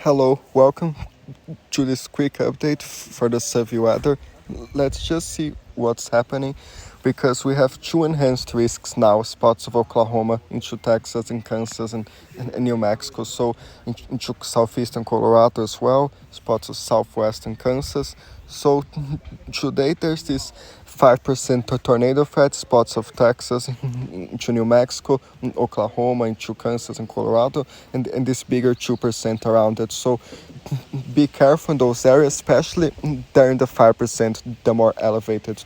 Hello, welcome to this quick update for the severe weather. Let's just see what's happening because we have two enhanced risks now, spots of Oklahoma into Texas and Kansas and New Mexico. So into southeastern Colorado as well, spots of southwestern Kansas. So today there's this 5% tornado threat, spots of Texas into New Mexico, Oklahoma, into Kansas and Colorado, and this bigger 2% around it. So be careful in those areas, especially there in the 5%, the more elevated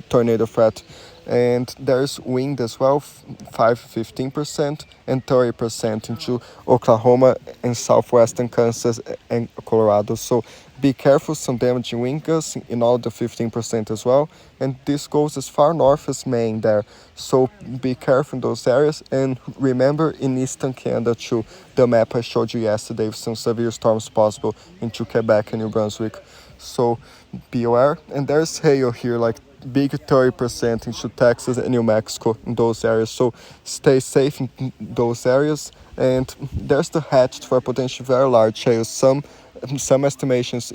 tornado threat. And there's wind as well, 15% and 30% into Oklahoma and southwestern Kansas and Colorado. So be careful, some damaging wind gusts in all the 15% as well. And this goes as far north as Maine there. So be careful in those areas. And remember, in eastern Canada too, the map I showed you yesterday with some severe storms possible into Quebec and New Brunswick. So be aware. And there's hail here, like big 30% into Texas and New Mexico in those areas. So stay safe in those areas. And there's the hatched for potentially very large hail. Some estimations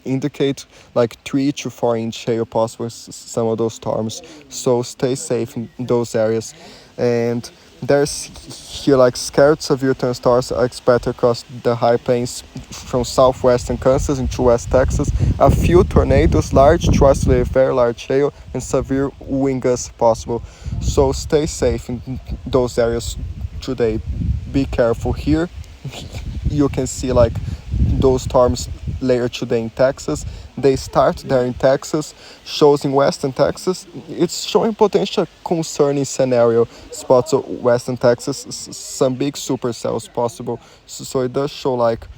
indicate like 3 to 4 inch hail possible in some of those storms. So stay safe in those areas. And there's here like scattered severe thunderstorms are expected across the high plains from southwestern Kansas into West Texas. A few tornadoes, large to isolated very large hail, and severe wind gusts possible. So stay safe in those areas today. Be careful here. You can see like those storms later today in Texas. They start there in Texas, shows in western Texas. It's showing potential concerning scenario spots of western Texas, some big supercells possible. So it does show like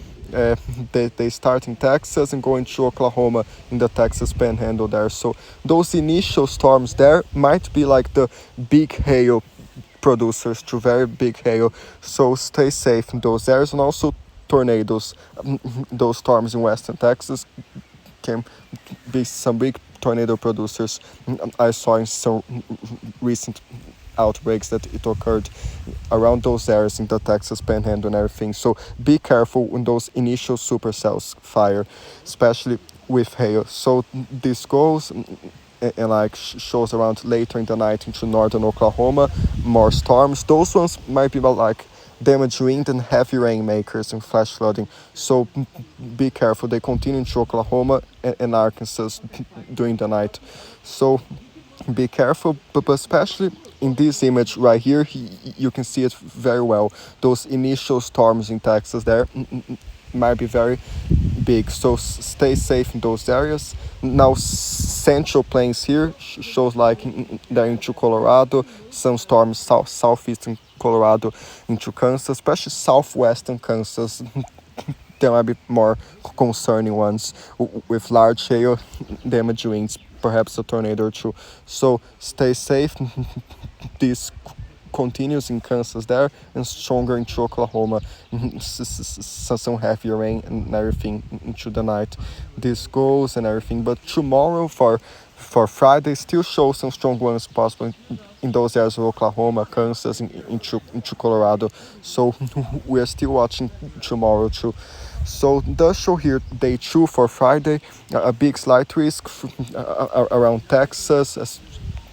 they start in Texas and go into Oklahoma in the Texas Panhandle there. So those initial storms there might be like the big hail producers to very big hail. So stay safe in those areas. And also tornadoes, those storms in western Texas can be some big tornado producers. I saw in some recent outbreaks that it occurred around those areas in the Texas Panhandle and everything. So be careful when those initial supercells fire, especially with hail. So this goes and like shows around later in the night into northern Oklahoma, more storms. Those ones might be about like damage wind and heavy rainmakers and flash flooding. So be careful. They continue into Oklahoma and Arkansas during the night. So be careful, but especially in this image right here, you can see it very well. Those initial storms in Texas there might be very big, so stay safe in those areas. Now central plains here shows like there into Colorado, some storms southeastern Colorado into Kansas, especially southwestern Kansas. There might be more concerning ones with large hail, damage winds, perhaps a tornado or two. So stay safe. This continues in Kansas there and stronger into Oklahoma. Some heavier rain and everything into the night. This goes and everything. But tomorrow for Friday still shows some strong ones possible in those areas of Oklahoma, Kansas, into Colorado. So we are still watching tomorrow too. So does show here day 2 for Friday, a big slight risk around Texas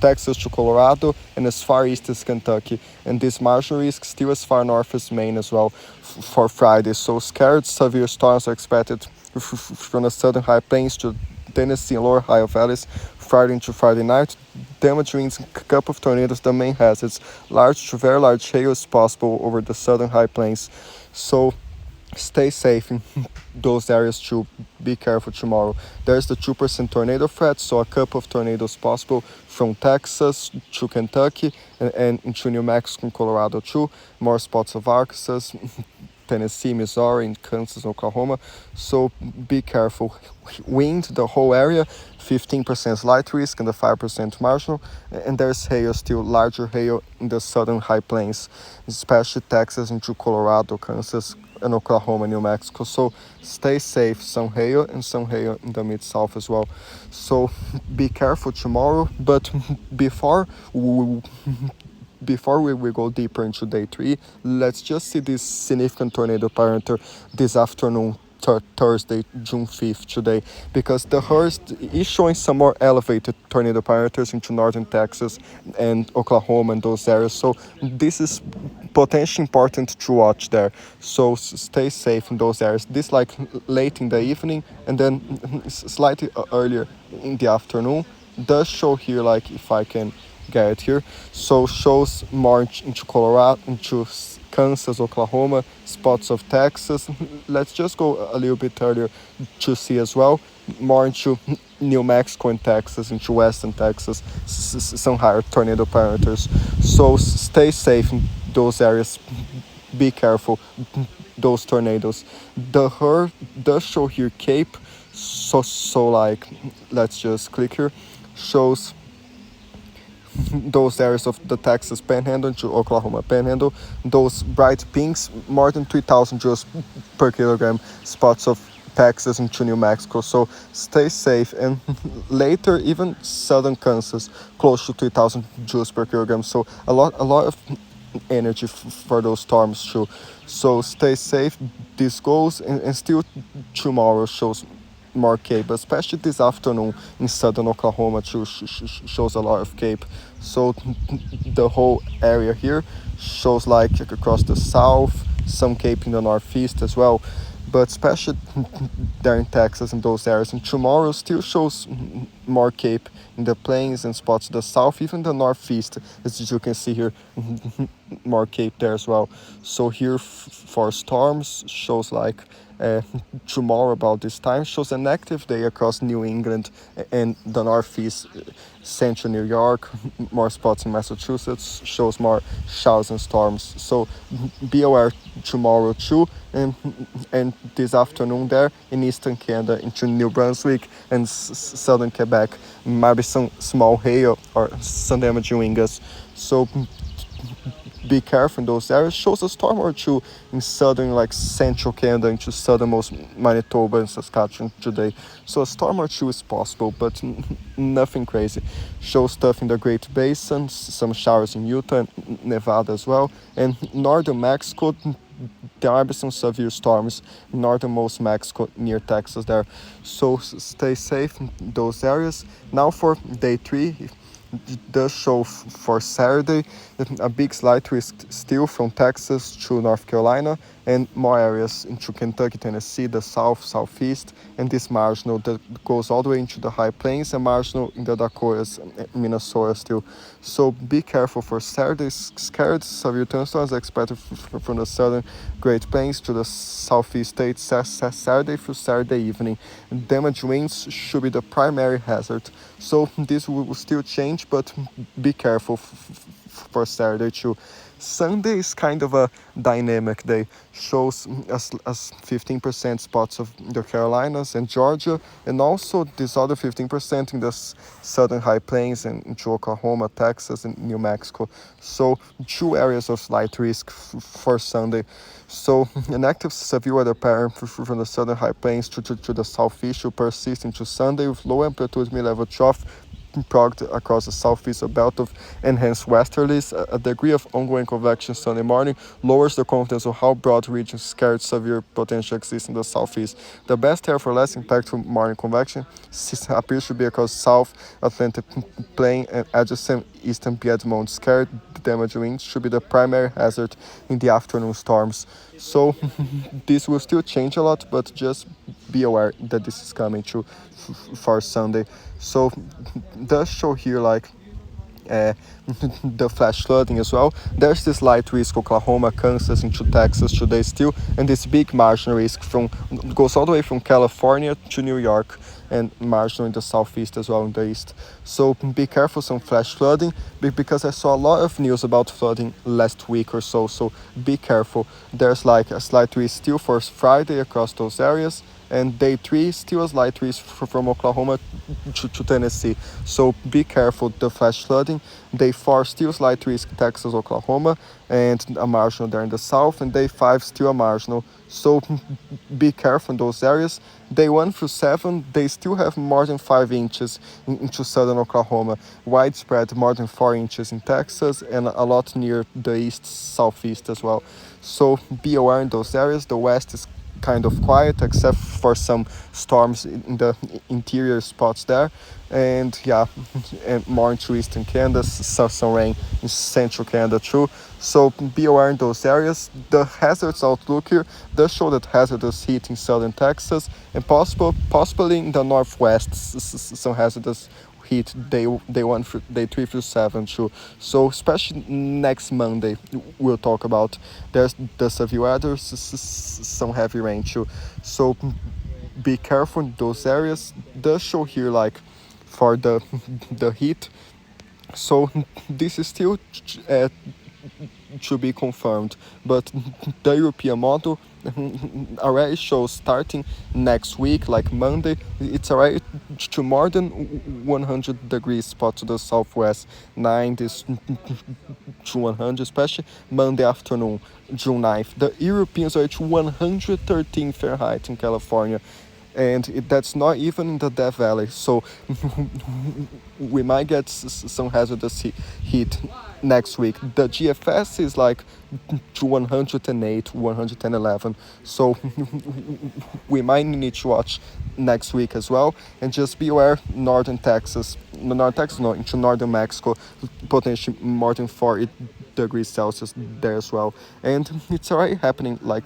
to Colorado and as far east as Kentucky, and this marginal risk still as far north as Maine as well for Friday. So scattered severe storms are expected from the southern high plains to Tennessee and lower Ohio valleys Friday into Friday night. Damage winds and a couple of tornadoes. The main hazards, large to very large hail is possible over the southern high plains. So stay safe in those areas too. Be careful tomorrow. There's the 2% tornado threat, so a couple of tornadoes possible from Texas to Kentucky and into New Mexico and Colorado too. More spots of Arkansas, Tennessee, Missouri, and Kansas, Oklahoma. So be careful. Wind, the whole area, 15% slight risk and the 5% marginal. And there's hail, still larger hail in the southern high plains, especially Texas into Colorado, Kansas, and Oklahoma, New Mexico. So stay safe. Some hail and some hail in the mid-south as well. So be careful tomorrow. But before we go deeper into day 3, let's just see this significant tornado parameter this afternoon Thursday, June 5th today, because the HERS is showing some more elevated tornado parameters into northern Texas and Oklahoma and those areas. So this is potentially important to watch there. So stay safe in those areas. This like late in the evening and then slightly earlier in the afternoon does show here, like if I can get it here, so shows more into Colorado, into Kansas, Oklahoma, spots of Texas. Let's just go a little bit earlier to see as well, more into New Mexico and Texas, into western Texas, some higher tornado parameters. So stay safe in those areas, be careful, those tornadoes. The HER does show here Cape, so like, let's just click here, shows those areas of the Texas Panhandle to Oklahoma Panhandle, those bright pinks, more than 3,000 joules per kilogram, spots of Texas into New Mexico. So stay safe, and later even southern Kansas, close to 3,000 joules per kilogram. So a lot of energy for those storms too. So stay safe. This goes, and still tomorrow shows more Cape, especially this afternoon in southern Oklahoma too, shows a lot of Cape. So the whole area here shows like across the south, some Cape in the northeast as well, but especially there in Texas and those areas. And tomorrow still shows more Cape in the plains and spots to the south, even the northeast, as you can see here, more Cape there as well. So here for storms shows like tomorrow about this time shows an active day across New England and the northeast, central New York, more spots in Massachusetts, shows more showers and storms. So be aware tomorrow too, and this afternoon there in eastern Canada into New Brunswick and southern Quebec, maybe some small hail or some damaging winds. So be careful in those areas. Shows a storm or two in southern, like central Canada, into southernmost Manitoba and Saskatchewan today. So a storm or two is possible, but nothing crazy. Shows stuff in the Great Basin, some showers in Utah and Nevada as well, and northern Mexico. There are some severe storms in northernmost Mexico near Texas there. So stay safe in those areas. Now for day 3, it does show for Saturday a big slight risk still from Texas to North Carolina, and more areas into Kentucky, Tennessee, the south, southeast, and this marginal that goes all the way into the high plains and marginal in the Dakotas, Minnesota still. So be careful for Saturday. Scared severe thunderstorms expected from the southern Great Plains to the southeast states Saturday through Saturday evening. Damage winds should be the primary hazard. So this will still change, but be careful for Saturday too. Sunday is kind of a dynamic day. Shows as 15% spots of the Carolinas and Georgia, and also this other 15% in the southern high plains and into Oklahoma, Texas, and New Mexico. So 2 areas of slight risk for Sunday. So an active severe weather pattern from the southern high plains to the southeast will persist into Sunday, with low amplitude mid-level trough progged across the southeast, a belt of enhanced westerlies. A degree of ongoing convection Sunday morning lowers the confidence of how broad regions carried severe potential exist in the southeast. The best area for less impactful morning convection appears to be across South Atlantic Plain and adjacent eastern Piedmont. Scared damage winds should be the primary hazard in the afternoon storms. So this will still change a lot, but just be aware that this is coming true for Sunday. So does show here like the flash flooding as well. There's this light risk Oklahoma, Kansas into Texas today still, and this big marginal risk from goes all the way from California to New York, and marginal in the southeast as well in the east. So be careful some flash flooding, because I saw a lot of news about flooding last week or so. So be careful. There's like a slight risk still for Friday across those areas, and day 3 still a slight risk from Oklahoma to Tennessee. So be careful the flash flooding. Day 4 still slight risk Texas, Oklahoma, and a marginal there in the south, and day 5 still a marginal. So be careful in those areas. Day 1 through 7, they still have more than 5 inches into southern Oklahoma. Widespread more than 4 inches in Texas, and a lot near the east, southeast as well. So be aware in those areas. The west is kind of quiet except for some storms in the interior spots there. And yeah, and more into eastern Canada, some rain in central Canada too. So be aware in those areas. The hazards outlook here does show that hazardous heat in southern Texas and possibly in the northwest, some hazardous heat day 1 through day 3 through 7 too. So especially next Monday we'll talk about, there's the severe weather, some heavy rain too. So be careful in those areas. Does show here like for the the heat. So this is still to be confirmed, but the European model already shows starting next week, like Monday, it's already to more than 100 degrees spot to the southwest, 90s to 100, especially Monday afternoon, June 9th. The Europeans are to 113 Fahrenheit in California, and that's not even in the Death Valley. So we might get some hazardous heat next week. The GFS is like to 108, 111. So we might need to watch next week as well. And just be aware, northern Texas, no, into northern Mexico, potentially more than 40 degrees Celsius there as well. And it's already happening like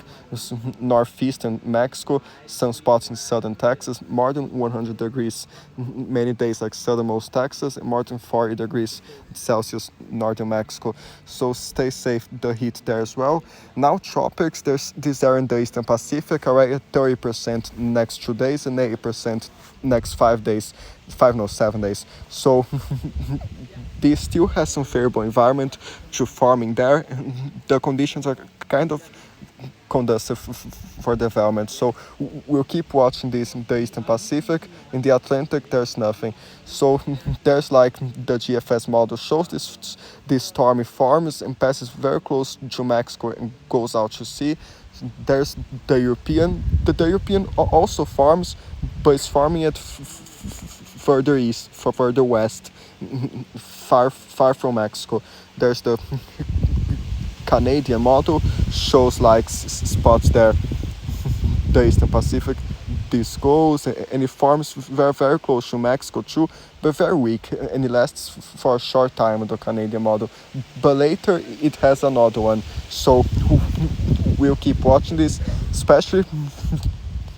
northeastern Mexico, some spots in southern Texas, more than 100 degrees many days like southernmost Texas, and more than 40 degrees Celsius northern Mexico. So stay safe, the heat there as well. Now tropics, there's this area in the eastern Pacific already at 30% next 2 days and 80% next 5 days, 7 days. So this still has some favorable environment to farming there. The conditions are kind of conducive for development. So we'll keep watching this in the Eastern Pacific. In the Atlantic, there's nothing. So there's like the GFS model shows this stormy forms and passes very close to Mexico and goes out to sea. There's the European. The European also farms, but it's farming at further east, further west, far from Mexico. There's the Canadian model, shows like spots there, the Eastern Pacific. This goes and it forms very close to Mexico too, but very weak, and it lasts for a short time, the Canadian model. But later it has another one. So we'll keep watching this, especially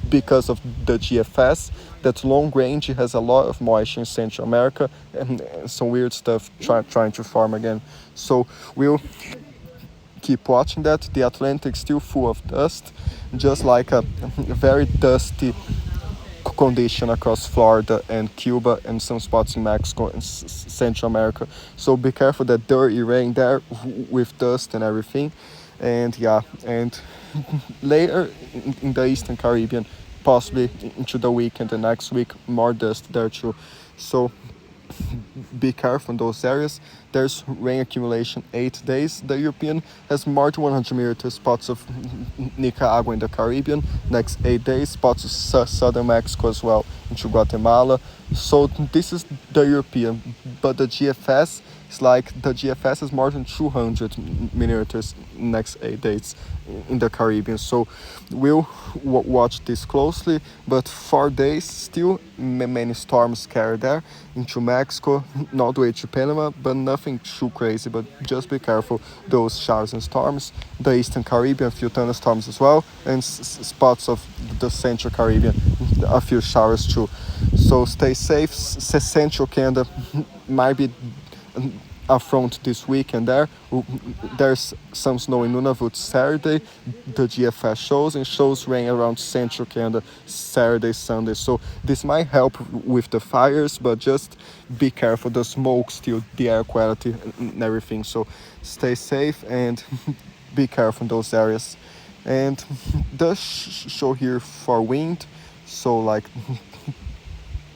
because of the GFS, that long range has a lot of moisture in Central America and some weird stuff trying to form again. So we'll keep watching that. The Atlantic still full of dust, just like a very dusty condition across Florida and Cuba and some spots in Mexico and Central America. So be careful, that dirty rain there with dust and everything. And yeah, and later in the Eastern Caribbean, possibly into the weekend and next week, more dust there too. So be careful in those areas. There's rain accumulation 8 days. The European has more than 100 millimeters, spots of Nicaragua in the Caribbean. Next 8 days, spots of southern Mexico as well, into Guatemala. So this is the European, but the GFS is like, the GFS is more than 200 millimeters next 8 days in the Caribbean. So we'll watch this closely, but 4 days still many storms carried there into Mexico, not all the way to Panama, but nothing too crazy. But just be careful, those showers and storms. The Eastern Caribbean, a few thunderstorms as well, and spots of the Central Caribbean, a few showers too. So stay safe. Central Canada might be affront this weekend there. There's some snow in Nunavut Saturday. The GFS shows rain around Central Canada Saturday, Sunday. So this might help with the fires, but just be careful. The smoke still, the air quality and everything. So stay safe and be careful in those areas. And the show here for wind. So like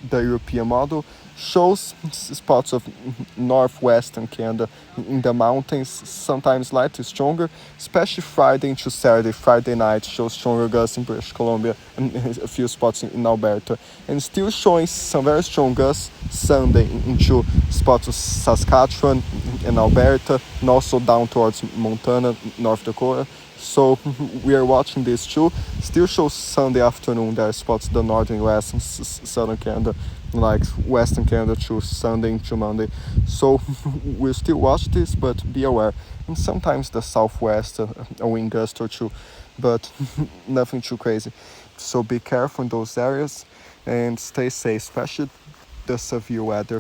the European model shows spots of northwestern Canada in the mountains, sometimes slightly stronger, especially Friday into Saturday. Friday night shows stronger gusts in British Columbia and a few spots in Alberta, and still showing some very strong gusts Sunday into spots of Saskatchewan and Alberta, and also down towards Montana, North Dakota. So we are watching this too. Still shows Sunday afternoon. There are spots the northern west and southern Canada, like western Canada to Sunday into Monday. So we'll still watch this, but be aware. And sometimes the southwest, a wind gust or two, but nothing too crazy. So be careful in those areas and stay safe, especially the severe weather.